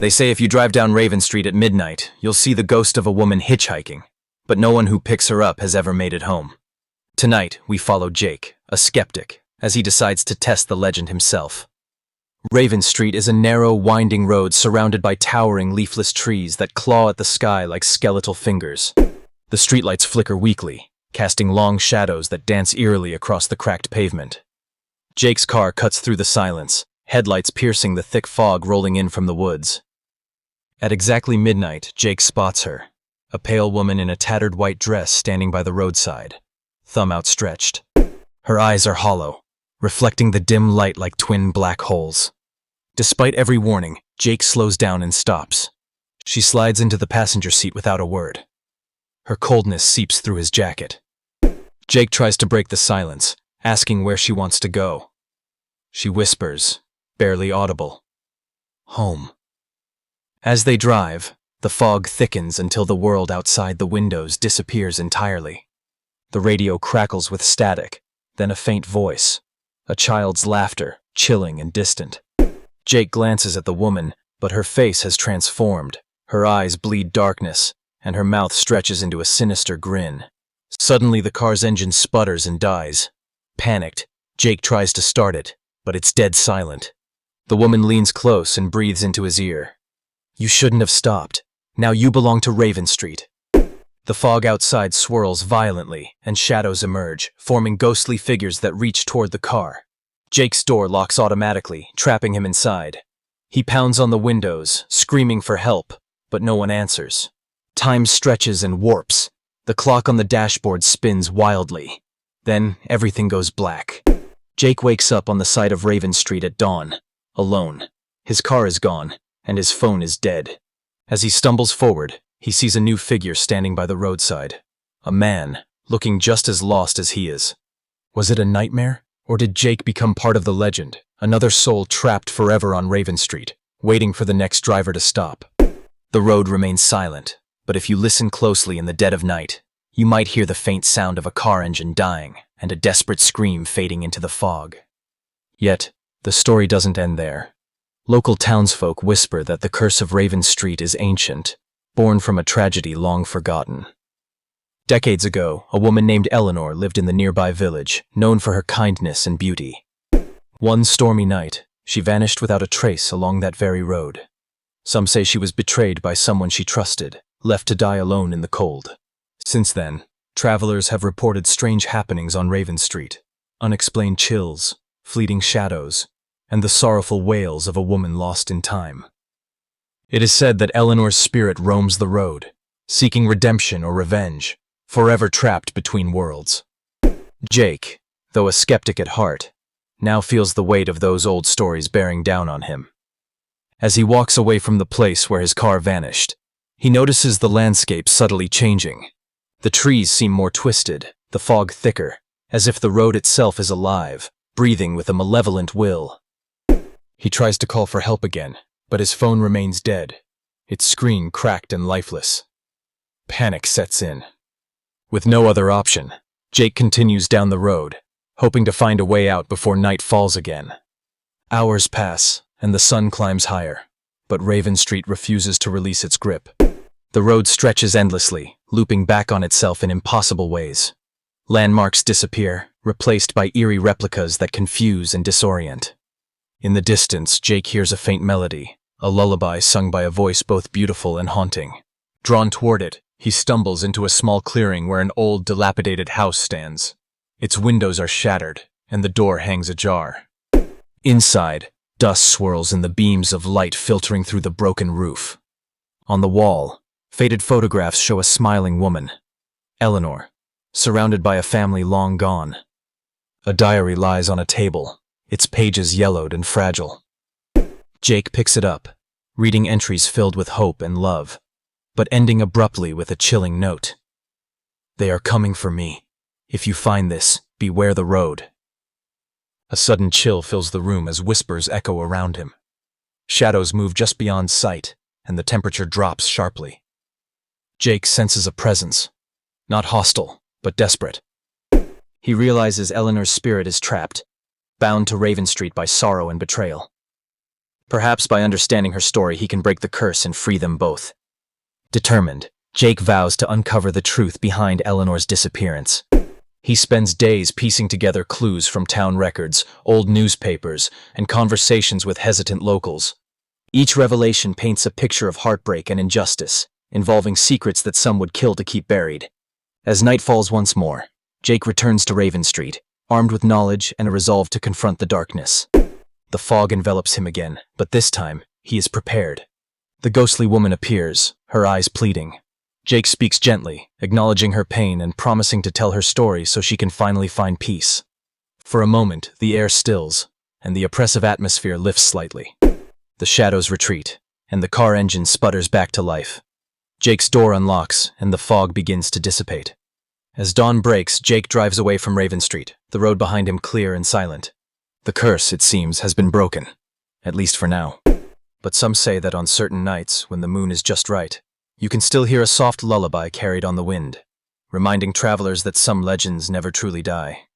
They say if you drive down Raven Street at midnight, you'll see the ghost of a woman hitchhiking, but no one who picks her up has ever made it home. Tonight, we follow Jake, a skeptic, as he decides to test the legend himself. Raven Street is a narrow, winding road surrounded by towering, leafless trees that claw at the sky like skeletal fingers. The streetlights flicker weakly, casting long shadows that dance eerily across the cracked pavement. Jake's car cuts through the silence, headlights piercing the thick fog rolling in from the woods. At exactly midnight, Jake spots her, a pale woman in a tattered white dress standing by the roadside, thumb outstretched. Her eyes are hollow, reflecting the dim light like twin black holes. Despite every warning, Jake slows down and stops. She slides into the passenger seat without a word. Her coldness seeps through his jacket. Jake tries to break the silence, asking where she wants to go. She whispers, barely audible, "Home." As they drive, the fog thickens until the world outside the windows disappears entirely. The radio crackles with static, then a faint voice, a child's laughter, chilling and distant. Jake glances at the woman, but her face has transformed. Her eyes bleed darkness, and her mouth stretches into a sinister grin. Suddenly, the car's engine sputters and dies. Panicked, Jake tries to start it, but it's dead silent. The woman leans close and breathes into his ear. "You shouldn't have stopped. Now you belong to Raven Street." The fog outside swirls violently, and shadows emerge, forming ghostly figures that reach toward the car. Jake's door locks automatically, trapping him inside. He pounds on the windows, screaming for help, but no one answers. Time stretches and warps. The clock on the dashboard spins wildly. Then everything goes black. Jake wakes up on the side of Raven Street at dawn, alone. His car is gone, and his phone is dead. As he stumbles forward, he sees a new figure standing by the roadside. A man, looking just as lost as he is. Was it a nightmare? Or did Jake become part of the legend, another soul trapped forever on Raven Street, waiting for the next driver to stop? The road remains silent, but if you listen closely in the dead of night, you might hear the faint sound of a car engine dying and a desperate scream fading into the fog. Yet, the story doesn't end there. Local townsfolk whisper that the curse of Raven Street is ancient, born from a tragedy long forgotten. Decades ago, a woman named Eleanor lived in the nearby village, known for her kindness and beauty. One stormy night, she vanished without a trace along that very road. Some say she was betrayed by someone she trusted, left to die alone in the cold. Since then, travelers have reported strange happenings on Raven Street, unexplained chills, fleeting shadows, and the sorrowful wails of a woman lost in time. It is said that Eleanor's spirit roams the road, seeking redemption or revenge, forever trapped between worlds. Jake, though a skeptic at heart, now feels the weight of those old stories bearing down on him. As he walks away from the place where his car vanished, he notices the landscape subtly changing. The trees seem more twisted, the fog thicker, as if the road itself is alive, breathing with a malevolent will. He tries to call for help again, but his phone remains dead, its screen cracked and lifeless. Panic sets in. With no other option, Jake continues down the road, hoping to find a way out before night falls again. Hours pass, and the sun climbs higher, but Raven Street refuses to release its grip. The road stretches endlessly, looping back on itself in impossible ways. Landmarks disappear, replaced by eerie replicas that confuse and disorient. In the distance, Jake hears a faint melody, a lullaby sung by a voice both beautiful and haunting. Drawn toward it, he stumbles into a small clearing where an old, dilapidated house stands. Its windows are shattered, and the door hangs ajar. Inside, dust swirls in the beams of light filtering through the broken roof. On the wall, faded photographs show a smiling woman, Eleanor, surrounded by a family long gone. A diary lies on a table, its pages yellowed and fragile. Jake picks it up, reading entries filled with hope and love, but ending abruptly with a chilling note. "They are coming for me. If you find this, beware the road." A sudden chill fills the room as whispers echo around him. Shadows move just beyond sight, and the temperature drops sharply. Jake senses a presence, not hostile, but desperate. He realizes Eleanor's spirit is trapped, bound to Raven Street by sorrow and betrayal. Perhaps by understanding her story, he can break the curse and free them both. Determined, Jake vows to uncover the truth behind Eleanor's disappearance. He spends days piecing together clues from town records, old newspapers, and conversations with hesitant locals. Each revelation paints a picture of heartbreak and injustice, involving secrets that some would kill to keep buried. As night falls once more, Jake returns to Raven Street, armed with knowledge and a resolve to confront the darkness. The fog envelops him again, but this time, he is prepared. The ghostly woman appears, her eyes pleading. Jake speaks gently, acknowledging her pain and promising to tell her story so she can finally find peace. For a moment, the air stills, and the oppressive atmosphere lifts slightly. The shadows retreat, and the car engine sputters back to life. Jake's door unlocks, and the fog begins to dissipate. As dawn breaks, Jake drives away from Raven Street, the road behind him clear and silent. The curse, it seems, has been broken, at least for now. But some say that on certain nights, when the moon is just right, you can still hear a soft lullaby carried on the wind, reminding travelers that some legends never truly die.